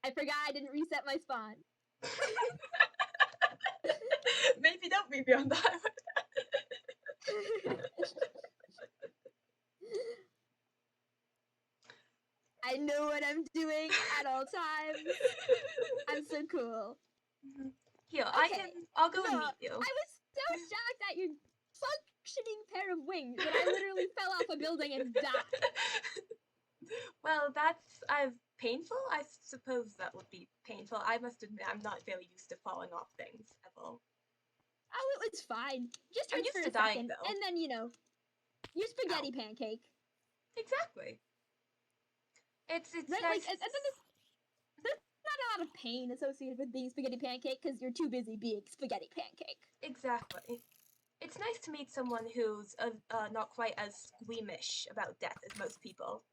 I forgot I didn't reset my spawn. Maybe don't be beyond that. I know what I'm doing at all times. I'm so cool. Here, Okay. I'll go and No, meet you. I was so shocked at your functioning pair of wings that I literally fell off a building and died. Well, painful? I suppose that would be painful. I must admit, I'm not very used to falling off things, ever. Oh, it was fine. Just I'm hurts used for to a dying, second, though. and then, you know, your spaghetti pancake. Exactly. It's Right? nice. Like, and then there's not a lot of pain associated with being spaghetti pancake because you're too busy being spaghetti pancake. Exactly. It's nice to meet someone who's not quite as squeamish about death as most people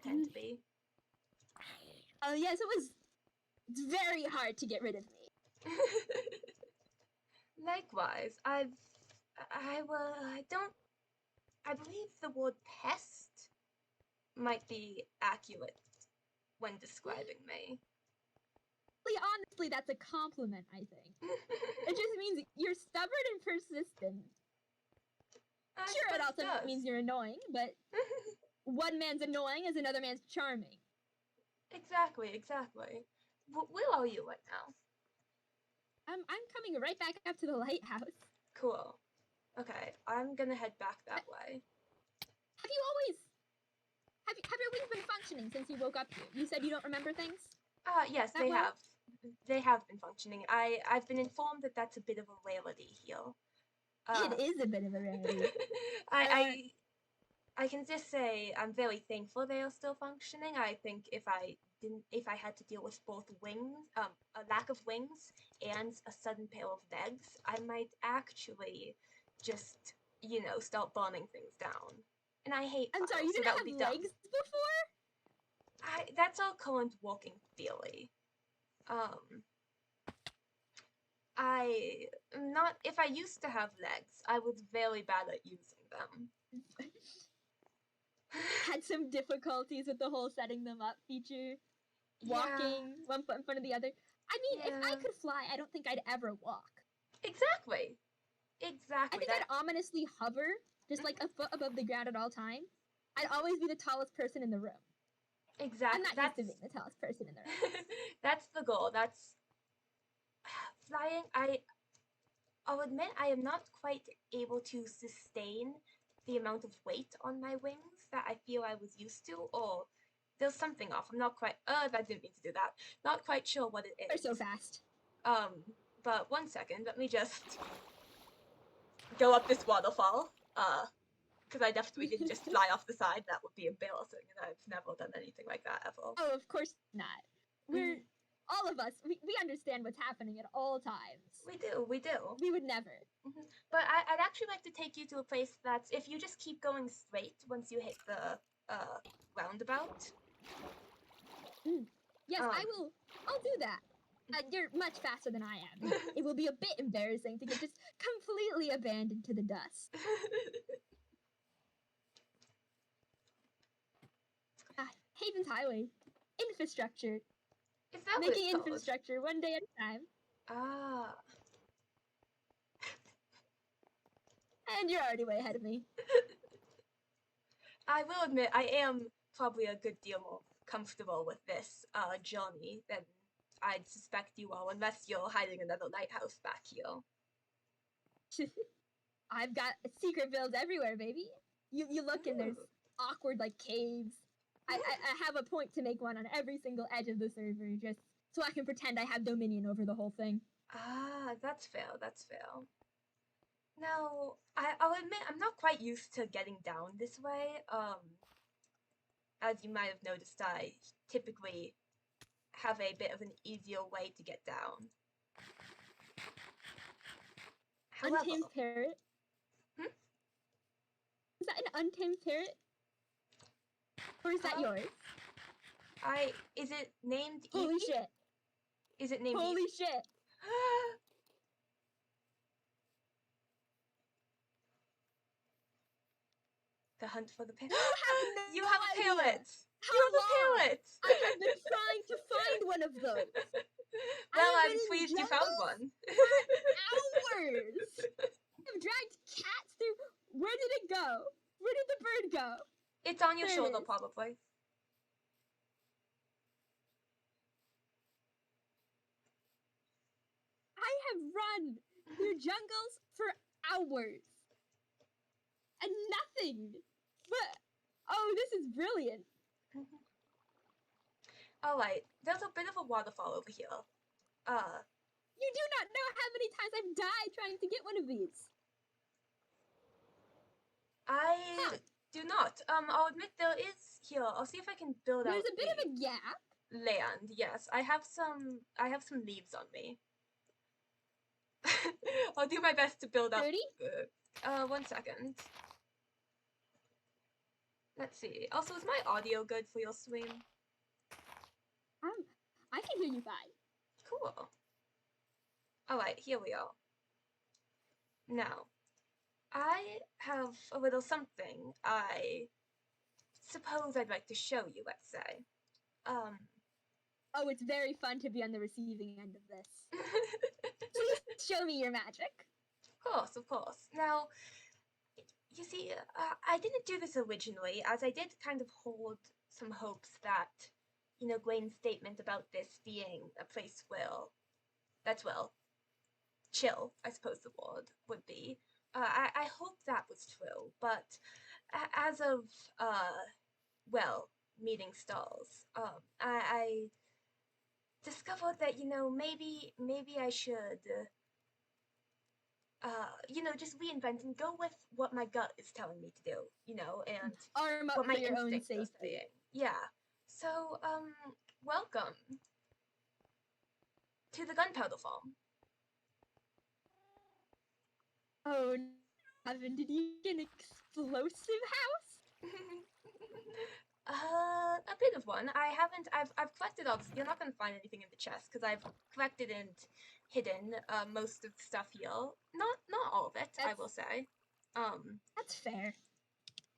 tend to be. Oh, yes, it was very hard to get rid of me. Likewise, I believe the word pest might be accurate when describing me. Honestly, that's a compliment, I think. It just means you're stubborn and persistent. Sure, it also means you're annoying, but one man's annoying is another man's charming. Exactly. Where are you right now? I'm coming right back up to the lighthouse. Cool. Okay, I'm gonna head back that way. Have your wings been functioning since you woke up here? You said you don't remember things? Yes, they have. They have been functioning. I've been informed that that's a bit of a rarity here. It is a bit of a rarity. I can just say I'm very thankful they are still functioning. I think if I had to deal with both wings, a lack of wings, and a sudden pair of legs, I might actually just, start burning things down. And I hate fire, I'm sorry, you didn't have legs before? That's our current walking theory. If I used to have legs, I was very bad at using them. Had some difficulties with the whole setting them up feature. Walking one foot in front of the other. I mean, if I could fly, I don't think I'd ever walk. Exactly. I think I'd ominously hover, just like a foot above the ground at all times. I'd always be the tallest person in the room. Exactly. I'm not used to being the tallest person in the room. That's the goal. That's flying. I'll admit I am not quite able to sustain the amount of weight on my wings that I feel I was used to, or there's something off. I'm not quite. I didn't mean to do that. Not quite sure what it is. They're so fast. But 1 second. Let me just go up this waterfall. Because I definitely didn't just fly off the side. That would be embarrassing, and I've never done anything like that ever. Oh, of course not. We're all of us. We understand what's happening at all times. We do. We would never. But I'd actually like to take you to a place that's, if you just keep going straight once you hit the roundabout. Yes, I will. I'll do that. You're much faster than I am. It will be a bit embarrassing to get just completely abandoned to the dust. Haven's Highway. Infrastructure. Is that Making infrastructure one day at a time. Ah. And you're already way ahead of me. I will admit, I am probably a good deal more comfortable with this journey than I'd suspect you are, unless you're hiding another lighthouse back here. I've got secret builds everywhere, baby. You look and there's awkward, like, caves. I have a point to make one on every single edge of the server, just so I can pretend I have dominion over the whole thing. Ah, that's fair. Now, I'll admit, I'm not quite used to getting down this way. As you might have noticed, I typically have a bit of an easier way to get down. However, untamed parrot? Is that an untamed parrot? Or is that yours? Is it named Holy Evie? shit. Is it named Holy Evie? shit. The hunt for the parrot. You have a parrot! How long? Parrot! I have been trying to find one of those. Well, I've I'm been in pleased you found jungles one. for hours. I've dragged cats through. Where did it go? Where did the bird go? It's on your There it shoulder, is. probably. I have run through jungles for hours. And nothing. But, oh, this is brilliant. Alright, there's a bit of a waterfall over here. You do not know how many times I've died trying to get one of these. I do not. I'll admit there is here. I'll see if I can build out There's a bit of a gap. land. Yes, I have some leaves on me. I'll do my best to build up. 30? 1 second. Let's see. Also, is my audio good for your stream? I can hear you fine. Cool. Alright, here we are. Now, I have a little something I suppose I'd like to show you, let's say. Oh, it's very fun to be on the receiving end of this. Please show me your magic. Of course, of course. Now, you see, I didn't do this originally, as I did kind of hold some hopes that, you know, Gwen's statement about this being a place that's, well, chill, I suppose the word would be. I hope that was true, but as of, well, meeting Stalls, I discovered that, you know, maybe I should, you know, just reinvent and go with what my gut is telling me to do, you know, and Arm up what my for your own instincts are safety. saying. Yeah. So, welcome to the gunpowder farm. Oh, Navn, did you get an explosive house? A bit of one. I've collected all this. You're not gonna find anything in the chest because I've collected and hidden most of the stuff here. Not all of it, I will say. That's fair.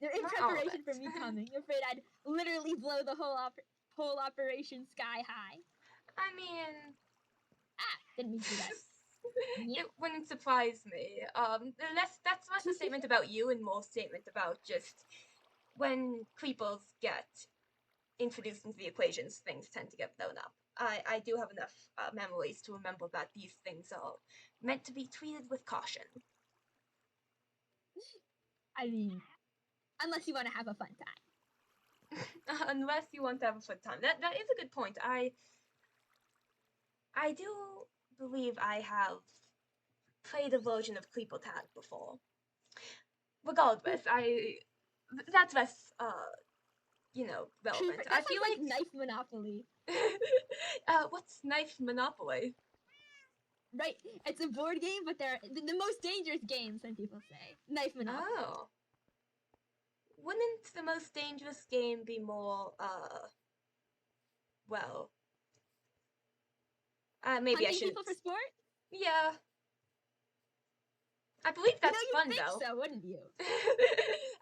They're in Not all of preparation it. for me coming. You're afraid I'd literally blow the whole operation sky high. I mean, Didn't mean to do that. it wouldn't surprise me. That's less a statement about you and more a statement about just when creepers get introduced into the equations, things tend to get blown up. I do have enough memories to remember that these things are meant to be treated with caution. I mean, unless you want to have a fun time. Unless you want to have a fun time. That is a good point. I do believe I have played a version of Creeper Tag before. Regardless, that's less you know, relevant. That I feel like Knife Monopoly. What's Knife Monopoly? Right, it's a board game, but they're the most dangerous game, some people say. Knife Monopoly. Oh. Wouldn't the most dangerous game be more, well... maybe Hunting I shouldn't... people for sport? Yeah. I believe that's fun, think though. So, wouldn't you?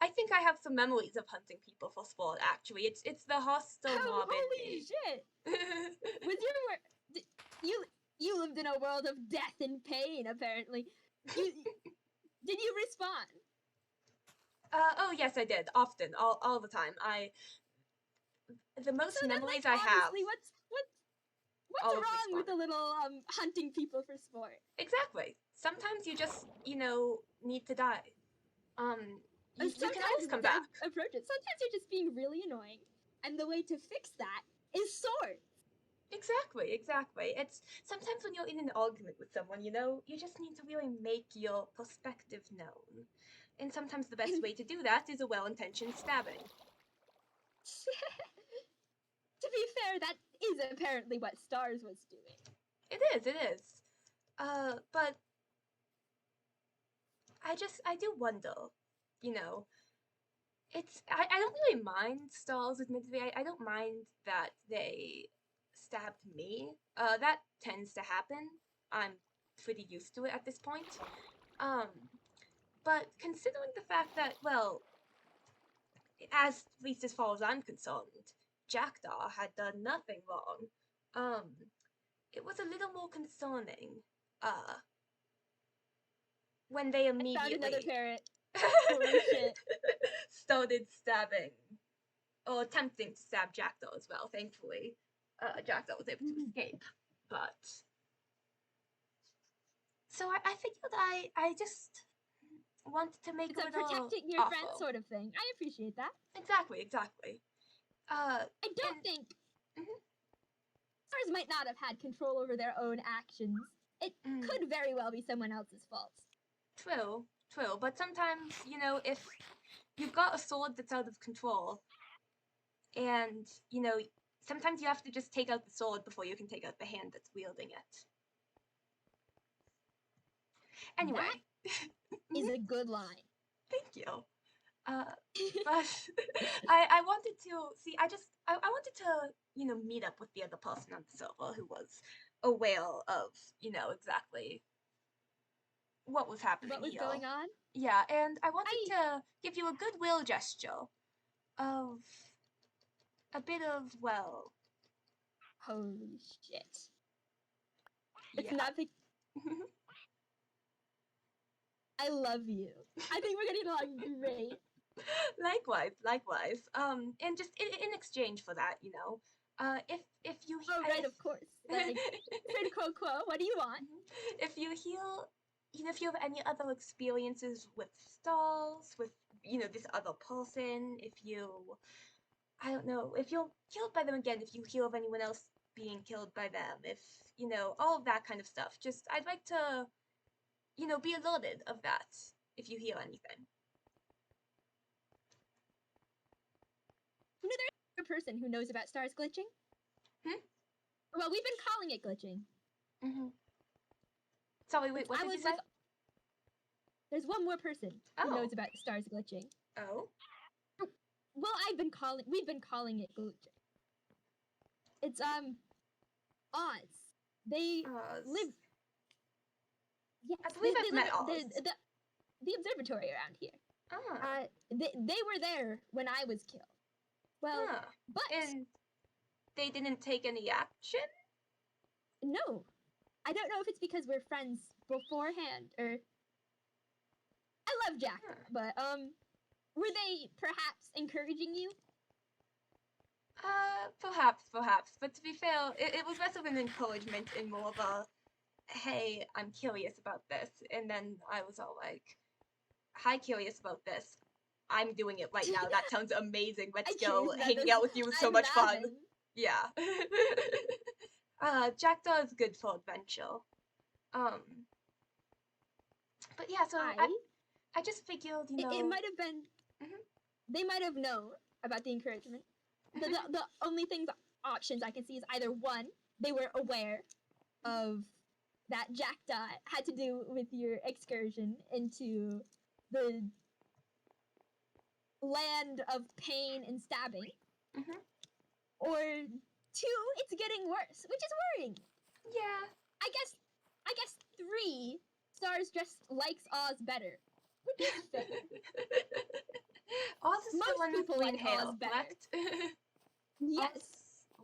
I think I have some memories of hunting people for sport, actually. It's the hostile mob in holy me. shit! Was you lived in a world of death and pain, apparently. Did you respawn? Oh yes, I did. Often. All the time. The most so memories then, I have... What's wrong with the little, hunting people for sport? Exactly. Sometimes you just, you know, need to die. You can always come back. Approach it. Sometimes you're just being really annoying, and the way to fix that is swords. Exactly. It's sometimes when you're in an argument with someone, you know, you just need to really make your perspective known. And sometimes the best way to do that is a well-intentioned stabbing. To be fair, that is apparently what Stars was doing. It is. But I do wonder, you know, I don't really mind Stalls, admittedly. I don't mind that they stabbed me. That tends to happen. I'm pretty used to it at this point. But considering the fact that, well, at least as far as I'm concerned, Jackdaw had done nothing wrong. it was a little more concerning, when they I found another immediately parrot. Holy shit. started stabbing, or attempting to stab Jackdaw as well. Thankfully, Jackdaw was able to escape. But so I figured I just wanted to make It's a a little protecting your offer. friend sort of thing. I appreciate that. Exactly. I don't think stars might not have had control over their own actions. It could very well be someone else's fault. True. But sometimes, you know, if you've got a sword that's out of control, and, you know, sometimes you have to just take out the sword before you can take out the hand that's wielding it. Anyway. That is a good line. Thank you. But I wanted to see. I wanted to, you know, meet up with the other person on the server who was aware of, you know, exactly what was happening. What was going on? Yeah, and I wanted to give you a goodwill gesture of a bit of, well. Holy shit. It's Yeah. not the. I love you. I think we're getting along great. Likewise. And just in exchange for that, you know, if you right, of course. Like, quid pro quo. What do you want? If you heal, you know, if you have any other experiences with stars, with, you know, this other person, if you, I don't know, if you're killed by them again, if you hear of anyone else being killed by them, if, you know, all of that kind of stuff, just I'd like to, you know, be alerted of that if you hear anything. You know, there's a person who knows about stars glitching. Well, we've been calling it glitching. Sorry, wait, what did you say? There's one more person who knows about stars glitching. Oh. Well, we've been calling it glitching. It's Oz. They live. Yes, I believe I've met Oz. The observatory around here. They were there when I was killed. Well, but and they didn't take any action? No. I don't know if it's because we're friends beforehand or I love Jack, but were they perhaps encouraging you? Perhaps. But to be fair, it was less of an encouragement and more of a, hey, I'm curious about this. And then I was all like, hi, curious about this. I'm doing it right now. That sounds amazing. Let's go. Hanging out with you was so much fun. Yeah. Jackdaw is good for adventure. But yeah, so I just figured, you know, it might have been. They might have known about the encouragement. The only options I can see is either one, they were aware of that Jackdaw had to do with your excursion into the land of pain and stabbing, or two, it's getting worse, which is worrying. Yeah. I guess 3 stars just likes Oz better, which is fair. Oz is still Most people like Oz better. Correct? Yes. Oz,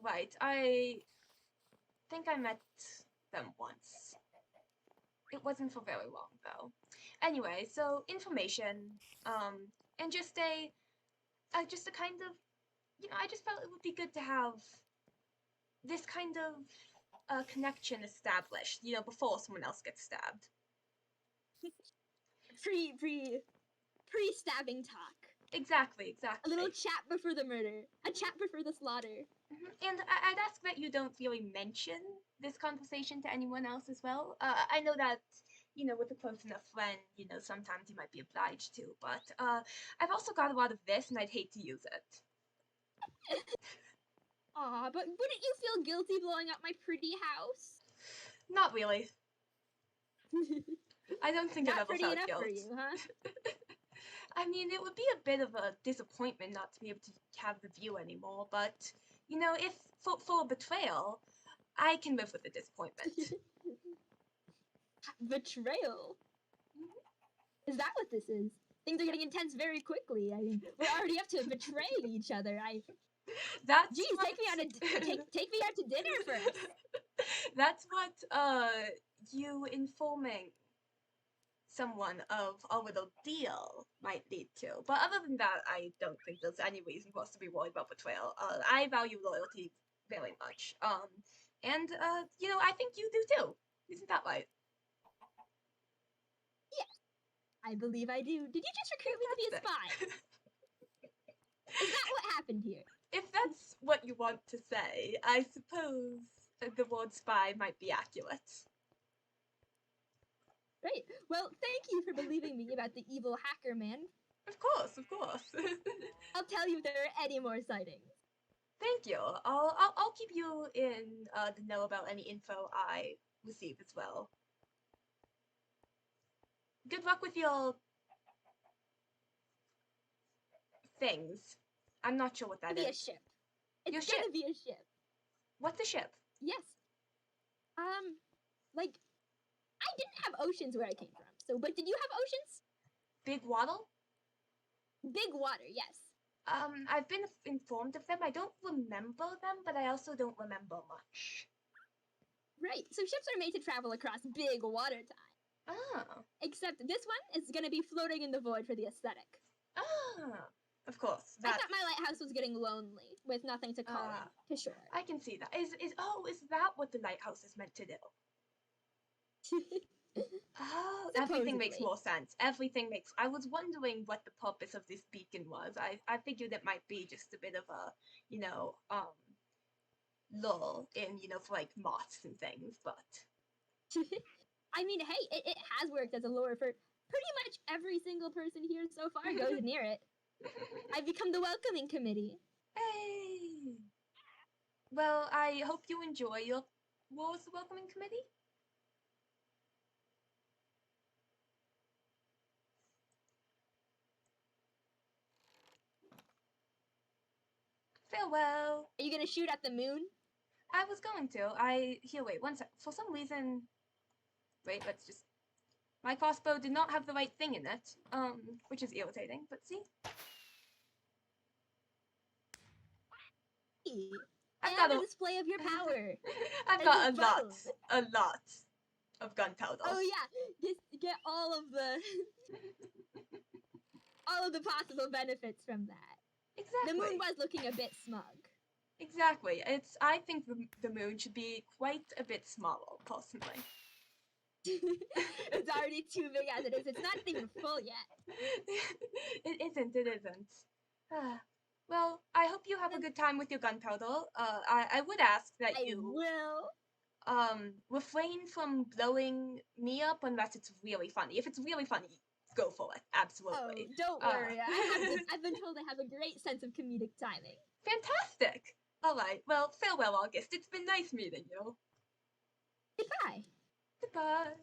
right. I think I met them once. It wasn't for very long though. Anyway, so information, and just a kind of, you know, I just felt it would be good to have this kind of connection established, you know, before someone else gets stabbed. Pre-stabbing talk. Exactly. A little chat before the murder. A chat before the slaughter. And I'd ask that you don't really mention this conversation to anyone else as well. I know that, you know, with a close enough friend, you know, sometimes you might be obliged to, but I've also got a lot of this and I'd hate to use it. Aw, but wouldn't you feel guilty blowing up my pretty house? Not really. I don't think I've ever felt guilt. Not pretty enough for you, huh? I mean, it would be a bit of a disappointment not to be able to have the view anymore, but, you know, if for a betrayal, I can live with the disappointment. Betrayal? Is that what this is? Things are getting intense very quickly. I mean, we're already up to betraying each other. That's Geez, what... take me out to dinner first. That's what you informing someone of a little deal might lead to. But other than that, I don't think there's any reason for us to be worried about betrayal. I value loyalty very much. And you know, I think you do too. Isn't that right? Yes, I believe I do. Did you just recruit me to be a spy? Is that what happened here? If that's what you want to say, I suppose the word spy might be accurate. Great. Well, thank you for believing me about the evil hacker man. Of course, of course. I'll tell you if there are any more sightings. Thank you. I'll keep you in the know about any info I receive as well. Good luck with your things. I'm not sure what that It'll be is. a ship. Your It's ship? gonna be a ship. What's a ship? Yes. Like, I didn't have oceans where I came from. So, but did you have oceans? Big waddle? Big water, yes. I've been informed of them. I don't remember them, but I also don't remember much. Right. So ships are made to travel across big water time. Ah. Except this one is gonna be floating in the void for the aesthetic. Ah. Of course. I thought my lighthouse was getting lonely with nothing to call in to shore. I can see that. Is that what the lighthouse is meant to do? Oh, everything makes more sense. Everything makes... I was wondering what the purpose of this beacon was. I figured it might be just a bit of a, you know, lull in, you know, for like moths and things, but... I mean, hey, it has worked as a lure for pretty much every single person here so far goes near it. I've become the welcoming committee. Hey! Well, I hope you enjoy your... What was the welcoming committee? Farewell. Are you gonna shoot at the moon? I was going to. Here, wait, one sec. For some reason... Wait, let's just... My crossbow did not have the right thing in it, which is irritating, but see? I've got a display of your power. I've got a lot of gunpowder. Oh yeah, just get all of the possible benefits from that. Exactly. The moon was looking a bit smug. Exactly. I think the moon should be quite a bit smaller, personally. It's already too big as it is. It's not even full yet. It isn't. Well, I hope you have a good time with your gunpowder. I would ask that you will refrain from blowing me up unless it's really funny. If it's really funny, go for it. Absolutely. Oh, don't worry. I've been told I have a great sense of comedic timing. Fantastic. All right. Well, farewell, August. It's been nice meeting you. Goodbye. Goodbye.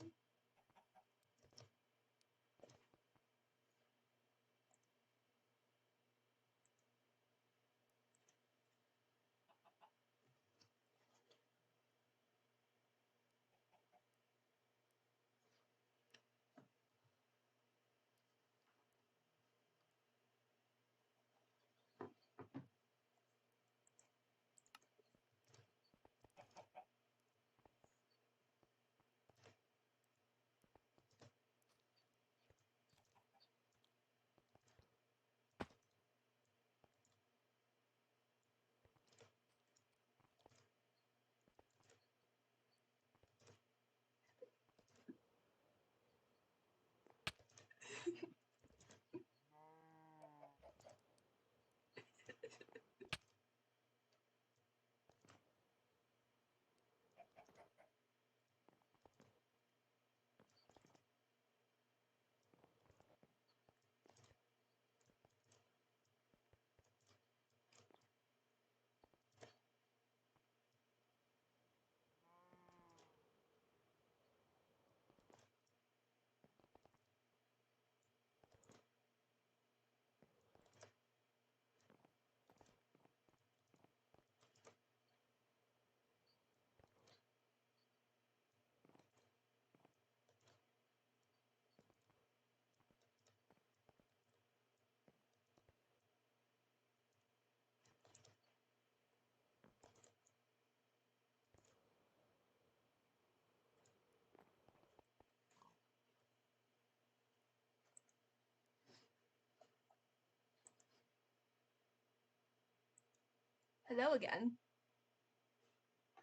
Hello again.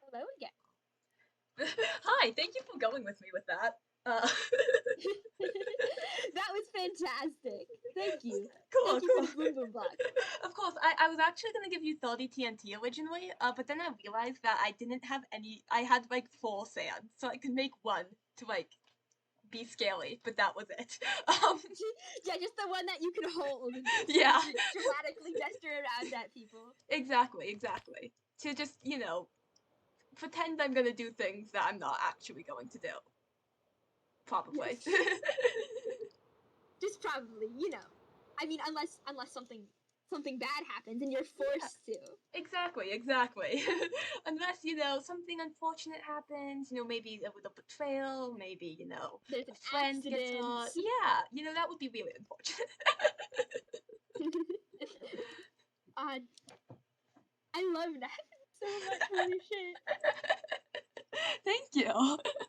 Hello again. Hi, thank you for going with me with that. That was fantastic. Thank you. Cool, Thank you cool. for the boom boom block. Of course, I was actually gonna give you 30 TNT originally, but then I realized that I didn't have any. I had like 4 sand, so I could make 1 to like be scaly, but that was it. Yeah, just the one that you can hold. Yeah. Dramatically gesture around at people. Exactly. To just, pretend I'm gonna do things that I'm not actually going to do. Probably. Yes. Just probably, I mean, unless something bad happens and you're forced to. Exactly. Unless, something unfortunate happens, maybe a little betrayal, maybe, There's a an friend gets accident. hurt. Yeah, that would be really unfortunate. I love that so much. Holy shit. Thank you.